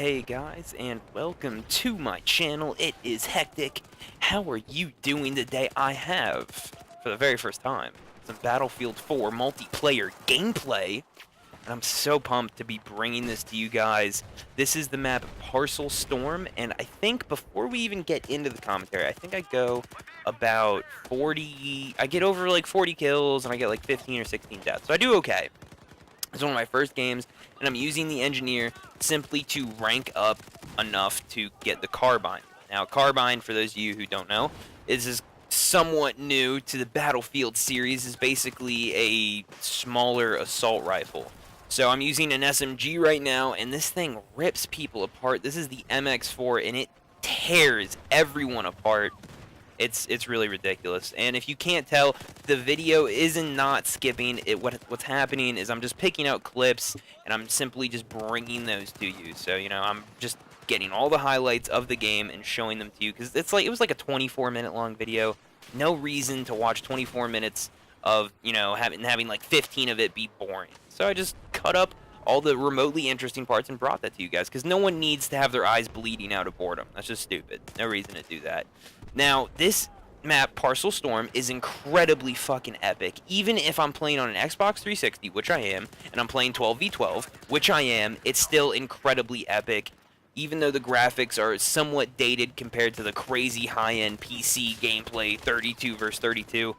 Hey guys, and welcome to my channel. It is Hectic. How are you doing today? I have, for the very first time, some Battlefield 4 multiplayer gameplay, and I'm so pumped to be bringing this to you guys. This is the map Parcel Storm, and I think before we even get into the commentary, I think I go about 40, I get over like 40 kills, and I get like 15 or 16 deaths, so I do okay. It's one of my first games, and I'm using the engineer simply to rank up enough to get the carbine. Now, carbine, for those of you who don't know, is somewhat new to the Battlefield series. Is basically a smaller assault rifle. So I'm using an SMG right now, and this thing rips people apart. This is the MX4, and it tears everyone apart. It's really ridiculous. And if you can't tell, the video isn't not skipping. What's happening is I'm just picking out clips and I'm simply just bringing those to you. So, you know, I'm just getting all the highlights of the game and showing them to you, because it was like a 24-minute long video. No reason to watch 24 minutes of, you know, having like 15 of it be boring. So I just cut up all the remotely interesting parts and brought that to you guys, because no one needs to have their eyes bleeding out of boredom. That's just stupid. No reason to do that. Now, this map, Parcel Storm, is incredibly fucking epic. Even if I'm playing on an Xbox 360, which I am, and I'm playing 12v12, which I am, it's still incredibly epic. Even though the graphics are somewhat dated compared to the crazy high-end PC gameplay, 32 versus 32,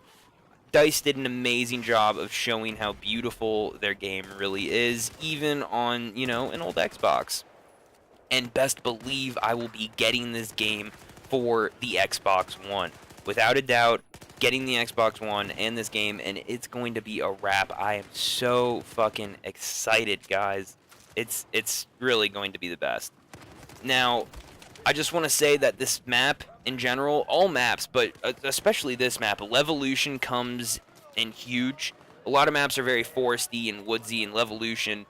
DICE did an amazing job of showing how beautiful their game really is, even on, you know, an old Xbox. And best believe I will be getting this game for the Xbox One. Without a doubt, getting the Xbox One and this game, and it's going to be a wrap. I am so fucking excited, guys. It's really going to be the best. Now, I just want to say that this map, in general, all maps, but especially this map, Levolution comes in huge. A lot of maps are very foresty and woodsy, and Levolution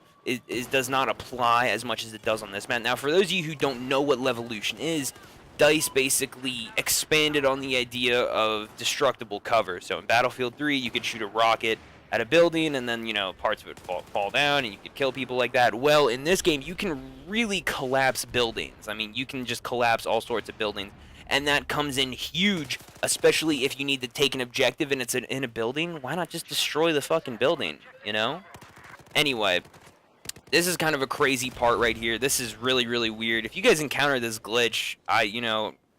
does not apply as much as it does on this map. Now, for those of you who don't know what Levolution is, DICE basically expanded on the idea of destructible cover. So in Battlefield 3, you could shoot a rocket at a building, and then, you know, parts of it fall down, and you could kill people like that. Well, in this game, you can really collapse buildings. I mean, you can just collapse all sorts of buildings, and that comes in huge, especially if you need to take an objective and it's in a building. Why not just destroy the fucking building, you know? Anyway, this is kind of a crazy part right here. This is really, really weird. If you guys encounter this glitch,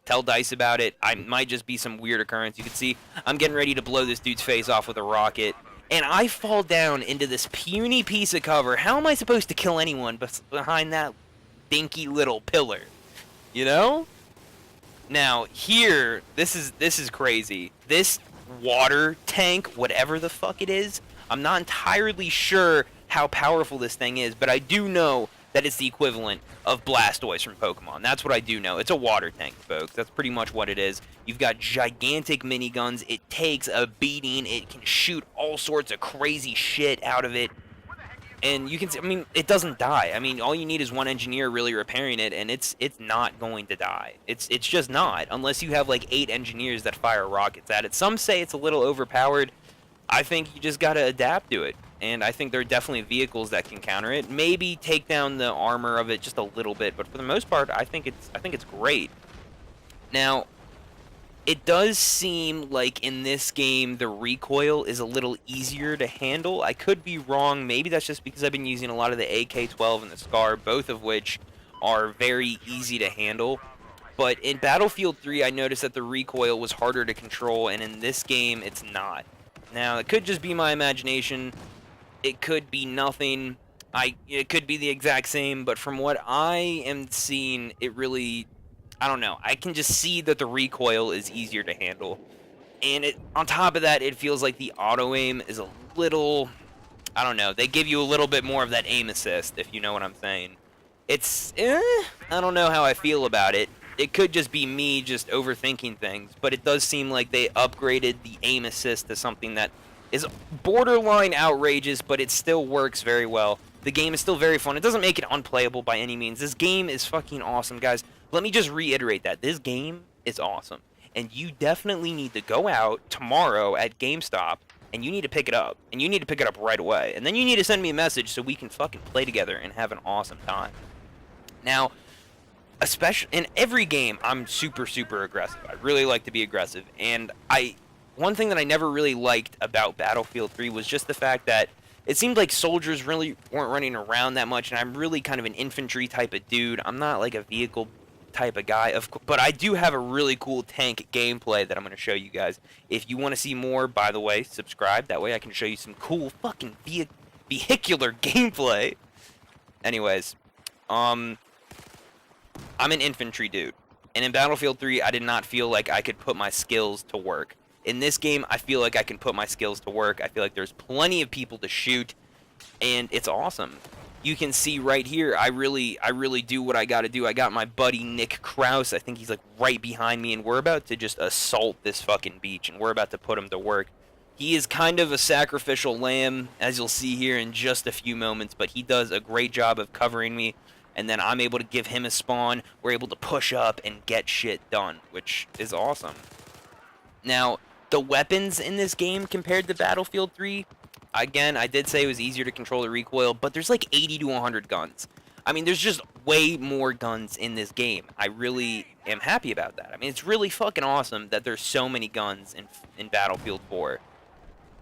tell DICE about it. I might just be some weird occurrence. You can see I'm getting ready to blow this dude's face off with a rocket, and I fall down into this puny piece of cover. How am I supposed to kill anyone behind that dinky little pillar? You know? Now, here, this is crazy. This water tank, whatever the fuck it is, I'm not entirely sure how powerful this thing is, but I do know that it's the equivalent of Blastoise from Pokemon. That's what I do know. It's a water tank, folks. That's pretty much what it is. You've got gigantic miniguns. It takes a beating. It can shoot all sorts of crazy shit out of it. And you can see, I mean, it doesn't die. I mean, all you need is one engineer really repairing it, and it's not going to die. It's just not, unless you have like 8 engineers that fire rockets at it. Some say it's a little overpowered. I think you just gotta adapt to it. And I think there are definitely vehicles that can counter it. Maybe take down the armor of it just a little bit, but for the most part, I think it's great. Now, it does seem like in this game the recoil is a little easier to handle. I could be wrong. Maybe that's just because I've been using a lot of the AK-12 and the SCAR, both of which are very easy to handle. But in Battlefield 3, I noticed that the recoil was harder to control, and in this game, it's not. Now, it could just be my imagination. It could be nothing. It could be the exact same, but from what I am seeing, it really, I don't know. I can just see that the recoil is easier to handle. And on top of that, it feels like the auto-aim is a little, I don't know. They give you a little bit more of that aim assist, if you know what I'm saying. I don't know how I feel about it. It could just be me just overthinking things, but it does seem like they upgraded the aim assist to something that is borderline outrageous, but it still works very well. The game is still very fun. It doesn't make it unplayable by any means. This game is fucking awesome, guys. Let me just reiterate that. This game is awesome. And you definitely need to go out tomorrow at GameStop, and you need to pick it up. And you need to pick it up right away. And then you need to send me a message so we can fucking play together and have an awesome time. Now, especially in every game, I'm super, super aggressive. I really like to be aggressive. And one thing that I never really liked about Battlefield 3 was just the fact that it seemed like soldiers really weren't running around that much, and I'm really kind of an infantry type of dude. I'm not like a vehicle type of guy, but I do have a really cool tank gameplay that I'm going to show you guys. If you want to see more, by the way, subscribe. That way I can show you some cool fucking vehicular gameplay. Anyways, I'm an infantry dude, and in Battlefield 3, I did not feel like I could put my skills to work. In this game, I feel like I can put my skills to work. I feel like there's plenty of people to shoot, and it's awesome. You can see right here, I really do what I got to do. I got my buddy Nick Krause. I think he's like right behind me, and we're about to just assault this fucking beach, and we're about to put him to work. He is kind of a sacrificial lamb, as you'll see here in just a few moments, but he does a great job of covering me, and then I'm able to give him a spawn. We're able to push up and get shit done, which is awesome. Now, the weapons in this game compared to Battlefield 3, again, I did say it was easier to control the recoil, but there's like 80 to 100 guns. I mean, there's just way more guns in this game. I really am happy about that. I mean, it's really fucking awesome that there's so many guns in Battlefield 4.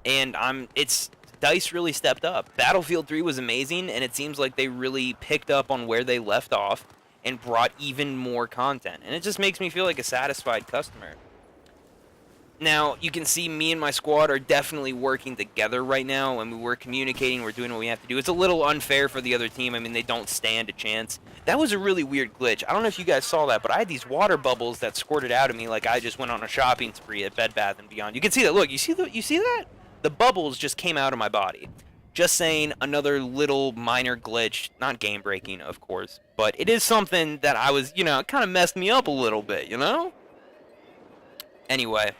And it's DICE really stepped up. Battlefield 3 was amazing, and it seems like they really picked up on where they left off and brought even more content. And it just makes me feel like a satisfied customer. Now, you can see me and my squad are definitely working together right now, and we're communicating, we're doing what we have to do. It's a little unfair for the other team. I mean, they don't stand a chance. That was a really weird glitch. I don't know if you guys saw that, but I had these water bubbles that squirted out of me like I just went on a shopping spree at Bed Bath & Beyond. You can see that. Look, you see that? The bubbles just came out of my body. Just saying, another little minor glitch. Not game-breaking, of course, but it is something that I was, it kind of messed me up a little bit, Anyway,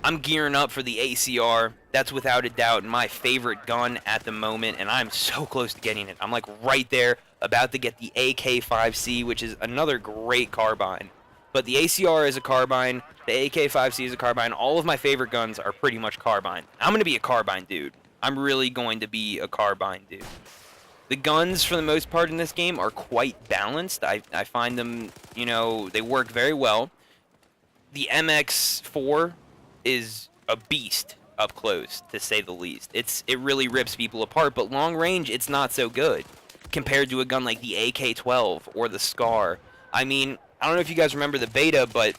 I'm gearing up for the ACR. That's without a doubt my favorite gun at the moment, and I'm so close to getting it. I'm like right there, about to get the AK-5C, which is another great carbine. But the ACR is a carbine, the AK-5C is a carbine. All of my favorite guns are pretty much carbine. I'm going to be a carbine dude. I'm really going to be a carbine dude. The guns, for the most part in this game, are quite balanced. I find them, they work very well. The MX4 is a beast up close, to say the least. It really rips people apart, but long range, it's not so good compared to a gun like the AK-12 or the SCAR. I mean, I don't know if you guys remember the beta, but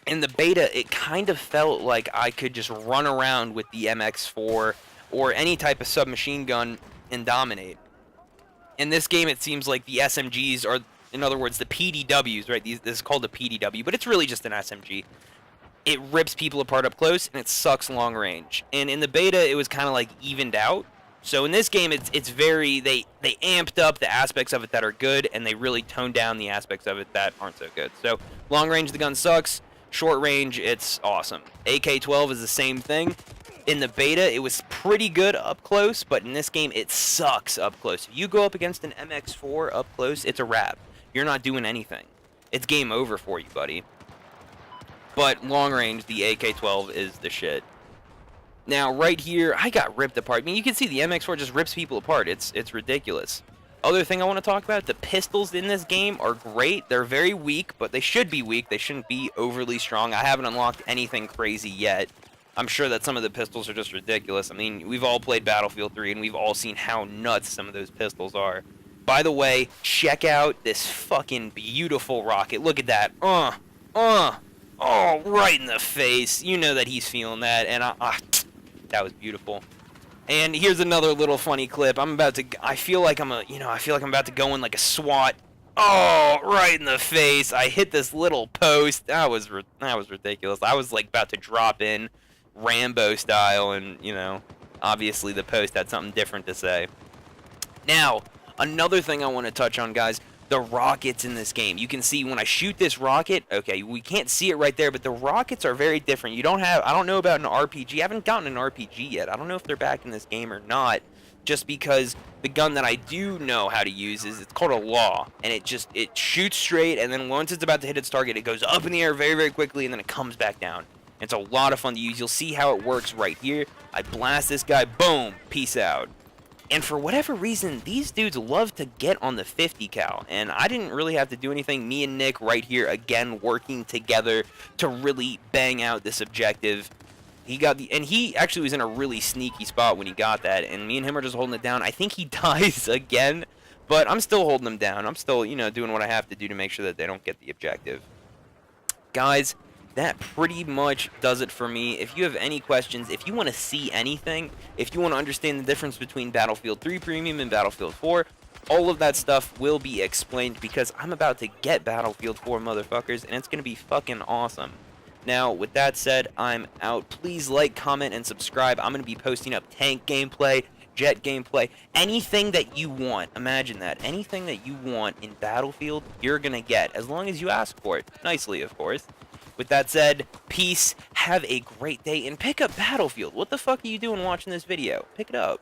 in the beta, it kind of felt like I could just run around with the MX4 or any type of submachine gun and dominate. In this game, it seems like the SMGs are, in other words, the PDWs, right? This is called a PDW, but it's really just an SMG. It rips people apart up close, and it sucks long range. And in the beta, it was kind of like evened out. So in this game, it's very, they amped up the aspects of it that are good, and they really toned down the aspects of it that aren't so good. So long range, the gun sucks. Short range, it's awesome. AK-12 is the same thing. In the beta, it was pretty good up close, but in this game, it sucks up close. If you go up against an MX4 up close, it's a wrap. You're not doing anything. It's game over for you, buddy. But long range, the AK-12 is the shit. Now, right here, I got ripped apart. I mean, you can see the MX4 just rips people apart. It's ridiculous. Other thing I want to talk about, the pistols in this game are great. They're very weak, but they should be weak. They shouldn't be overly strong. I haven't unlocked anything crazy yet. I'm sure that some of the pistols are just ridiculous. I mean, we've all played Battlefield 3, and we've all seen how nuts some of those pistols are. By the way, check out this fucking beautiful rocket. Look at that. Oh, right in the face. You know that he's feeling that, and that was beautiful. And here's another little funny clip. I feel like I'm about to go in like a SWAT. Oh, right in the face. I hit this little post. That was ridiculous. I was like about to drop in Rambo style, and obviously the post had something different to say. Now, another thing I want to touch on, guys, the rockets in this game. You can see when I shoot this rocket, okay, we can't see it right there, but the rockets are very different. I don't know about an RPG. I haven't gotten an RPG yet. I don't know if they're back in this game or not, just because the gun that I do know how to use it's called a Law, and it shoots straight, and then once it's about to hit its target, it goes up in the air very, very quickly, and then it comes back down. It's a lot of fun to use. You'll see how it works right here. I blast this guy, boom, peace out. And for whatever reason, these dudes love to get on the 50 cal, and I didn't really have to do anything. Me and Nick right here, again, working together to really bang out this objective. He got the, and he actually was in a really sneaky spot when he got that, and me and him are just holding it down. I think he dies again, but I'm still holding him down. I'm still, you know, doing what I have to do to make sure that they don't get the objective. Guys, that pretty much does it for me. If you have any questions, if you want to see anything, if you want to understand the difference between Battlefield 3 Premium and Battlefield 4, all of that stuff will be explained because I'm about to get Battlefield 4, motherfuckers, and it's going to be fucking awesome. Now, with that said, I'm out. Please like, comment, and subscribe. I'm going to be posting up tank gameplay, jet gameplay, anything that you want. Imagine that. Anything that you want in Battlefield, you're going to get, as long as you ask for it. Nicely, of course. With that said, peace, have a great day, and pick up Battlefield. What the fuck are you doing watching this video? Pick it up.